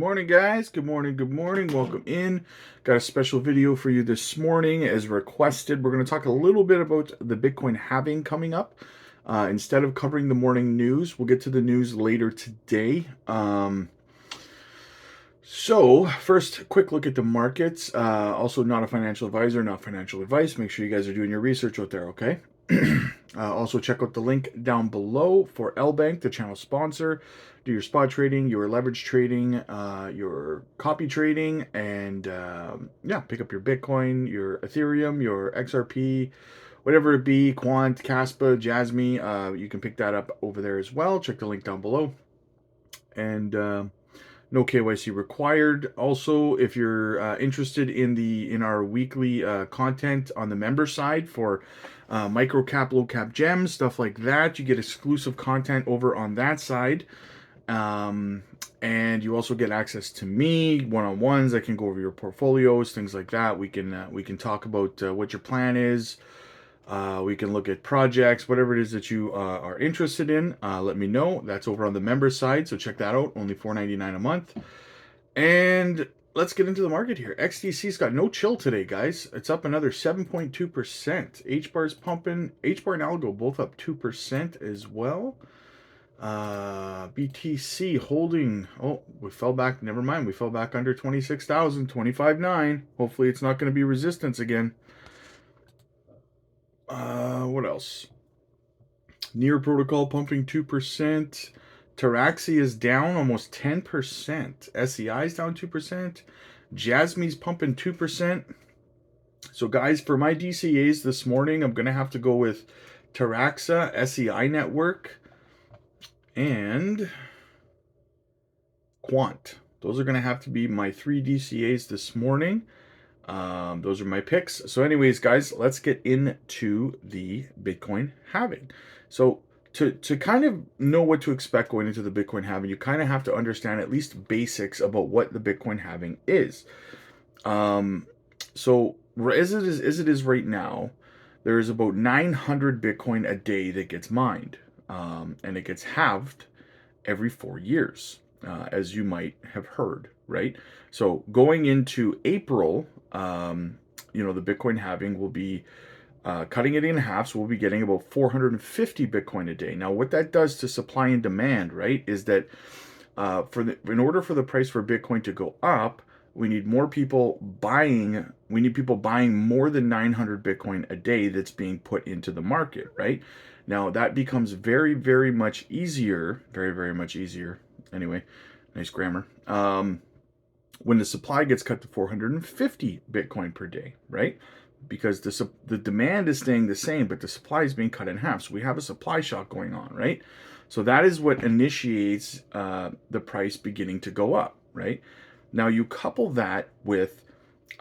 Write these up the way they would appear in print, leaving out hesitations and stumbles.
Morning, guys. Good morning. Good morning. Welcome in. Got a special video for you this morning as requested. We're going to talk a little bit about the Bitcoin halving coming up. Instead of covering the morning news, we'll get to the news later today. So first, quick look at the markets. Also, not a financial advisor, not financial advice. Make sure you guys are doing your research out there, okay? Also, check out the link down below for LBank, the channel sponsor. Do your spot trading, your leverage trading, your copy trading, and yeah, pick up your Bitcoin, your Ethereum, your XRP, whatever it be, Quant, Caspa, Jasmy. You can pick that up over there as well. Check the link down below. And no KYC required. Also, if you're interested in our weekly content on the member side for micro cap, low cap gems, stuff like that, you get exclusive content over on that side. And you also get access to me one-on-ones. I can go over your portfolios, things like that. We can talk about what your plan is. We can look at projects, whatever it is that you are interested in. Let me know. That's over on the member side, so check that out. Only $4.99 a month. And let's get into the market here. XDC's got no chill today, guys. It's up another 7.2%. HBAR's pumping. HBAR and Algo both up 2% as well. BTC holding. Oh, we fell back. Never mind. We fell back under 26,000, 25.9. Hopefully it's not going to be resistance again. What else? Near Protocol pumping 2%. Taraxi is down almost 10%. SEI is down 2%. Jasmy's pumping 2%. So, guys, for my DCAs this morning, I'm going to have to go with Taraxa, SEI Network, and Quant. Those are going to have to be my 3 DCAs this morning. Those are my picks. So anyways, guys, let's get into the Bitcoin halving. So to kind of know what to expect going into the Bitcoin halving, you kind of have to understand at least basics about what the Bitcoin halving is. So as it is right now, there is about 900 Bitcoin a day that gets mined, and it gets halved every 4 years, as you might have heard, right? So going into April, the Bitcoin halving will be cutting it in half, so we'll be getting about 450 Bitcoin a day. Now, what that does to supply and demand, right, is that in order for the price for Bitcoin to go up, we need more people buying. We need people buying more than 900 Bitcoin a day that's being put into the market, right? Now, that becomes very, very much easier, very, very much easier. Anyway, nice grammar. When the supply gets cut to 450 Bitcoin per day, right? Because the demand is staying the same, but the supply is being cut in half. So we have a supply shock going on, right? So that is what initiates the price beginning to go up, right? Now you couple that with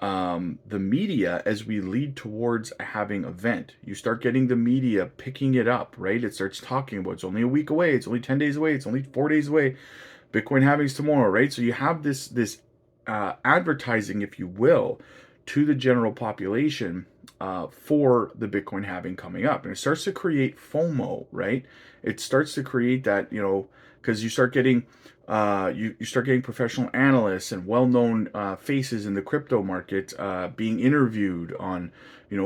the media as we lead towards a halving event. You start getting the media picking it up, right? It starts talking about it's only a week away, it's only 10 days away, it's only 4 days away. Bitcoin halving's tomorrow, right? So you have this advertising, if you will, to the general population for the Bitcoin halving coming up. And it starts to create FOMO, right? It starts to create that, because you start getting you start getting professional analysts and well-known faces in the crypto market being interviewed on,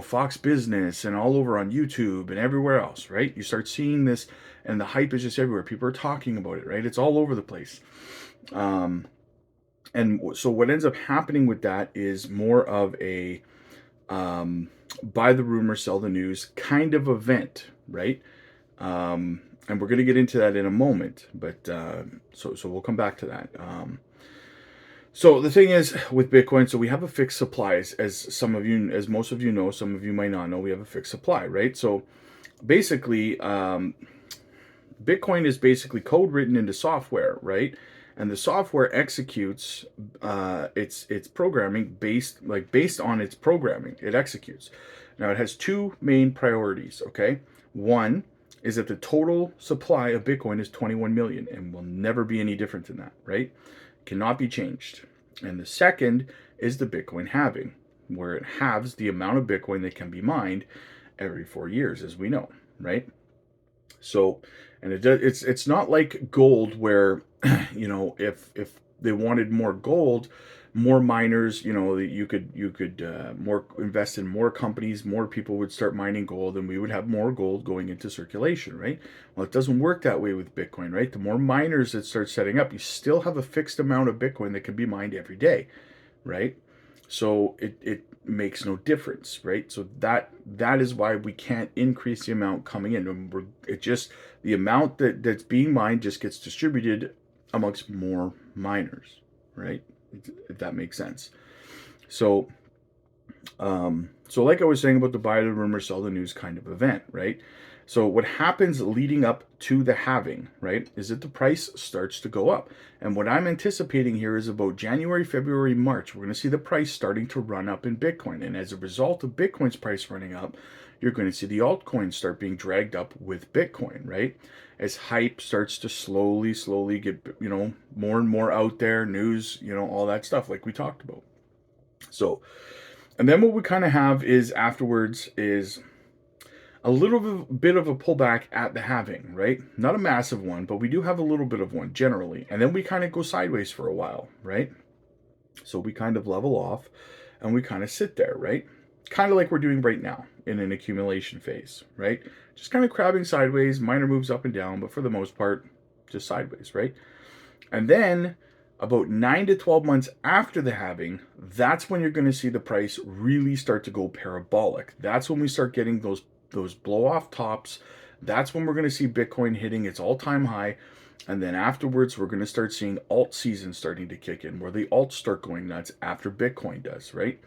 Fox Business and all over on YouTube and everywhere else, right? You start seeing this, and the hype is just everywhere. People are talking about it, right? It's all over the place. And so what ends up happening with that is more of a buy the rumor, sell the news kind of event, right? And we're going to get into that in a moment, but so we'll come back to that. So the thing is with Bitcoin, so we have a fixed supply, as most of you know, some of you might not know, we have a fixed supply, right? So basically, Bitcoin is basically code written into software, right? And the software executes its programming based on its programming. It executes. Now it has two main priorities. Okay, one is that the total supply of Bitcoin is 21 million and will never be any different than that. Right? Cannot be changed. And the second is the Bitcoin halving, where it halves the amount of Bitcoin that can be mined every 4 years, as we know. Right? So, and it's not like gold where if they wanted more gold, more miners, you could more invest in more companies, more people would start mining gold, and we would have more gold going into circulation, right? Well, it doesn't work that way with Bitcoin, right? The more miners that start setting up, you still have a fixed amount of Bitcoin that can be mined every day, right? So it makes no difference, right? So that is why we can't increase the amount coming in. And it just, the amount that's being mined just gets distributed amongst more miners, right? If that makes sense. So so like I was saying about the buy the rumor, sell the news kind of event, right? So what happens leading up to the halving, right, is that the price starts to go up. And what I'm anticipating here is about January, February, March, we're going to see the price starting to run up in Bitcoin. And as a result of Bitcoin's price running up, you're going to see the altcoins start being dragged up with Bitcoin, right? As hype starts to slowly get, more and more out there, news, all that stuff like we talked about. So, and then what we kind of have is afterwards is a little bit of a pullback at the halving, right? Not a massive one, but we do have a little bit of one generally. And then we kind of go sideways for a while, right? So we kind of level off and we kind of sit there, right? Kind of like we're doing right now in an accumulation phase, right? Just kind of crabbing sideways, minor moves up and down, but for the most part, just sideways, right? And then about 9 to 12 months after the halving, that's when you're going to see the price really start to go parabolic. That's when we start getting those blow off tops. That's when we're going to see Bitcoin hitting its all-time high. And then afterwards, we're going to start seeing alt season starting to kick in, where the alts start going nuts after Bitcoin does, right?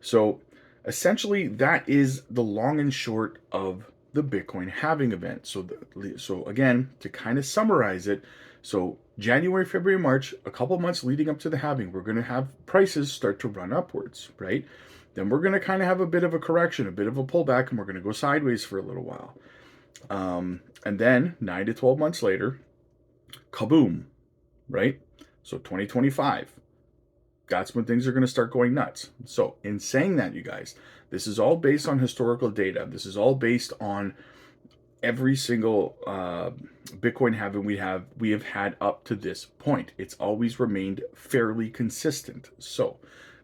So essentially, that is the long and short of the Bitcoin halving event. So again, to kind of summarize it, so January, February, March, a couple months leading up to the halving, we're going to have prices start to run upwards, right? Then we're going to kind of have a bit of a correction, a bit of a pullback, and we're going to go sideways for a little while. And then 9 to 12 months later, kaboom, right? So 2025, that's when things are going to start going nuts. So in saying that, you guys, this is all based on historical data. This is all based on every single Bitcoin halving we have had up to this point. It's always remained fairly consistent. So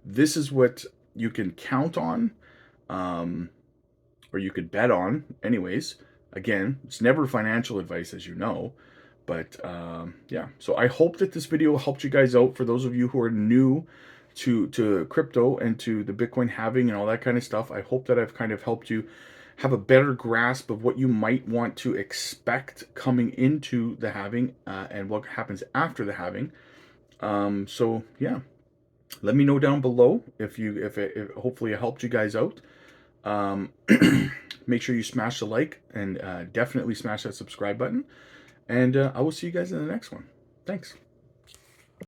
this is what you can count on, or you could bet on. Anyways, again, it's never financial advice, as you know. But yeah, so I hope that this video helped you guys out. For those of you who are new to crypto and to the Bitcoin halving and all that kind of stuff, I hope that I've kind of helped you have a better grasp of what you might want to expect coming into the halving and what happens after the halving. So yeah, let me know down below if hopefully it helped you guys out. Make sure you smash the like and definitely smash that subscribe button. And I will see you guys in the next one. Thanks.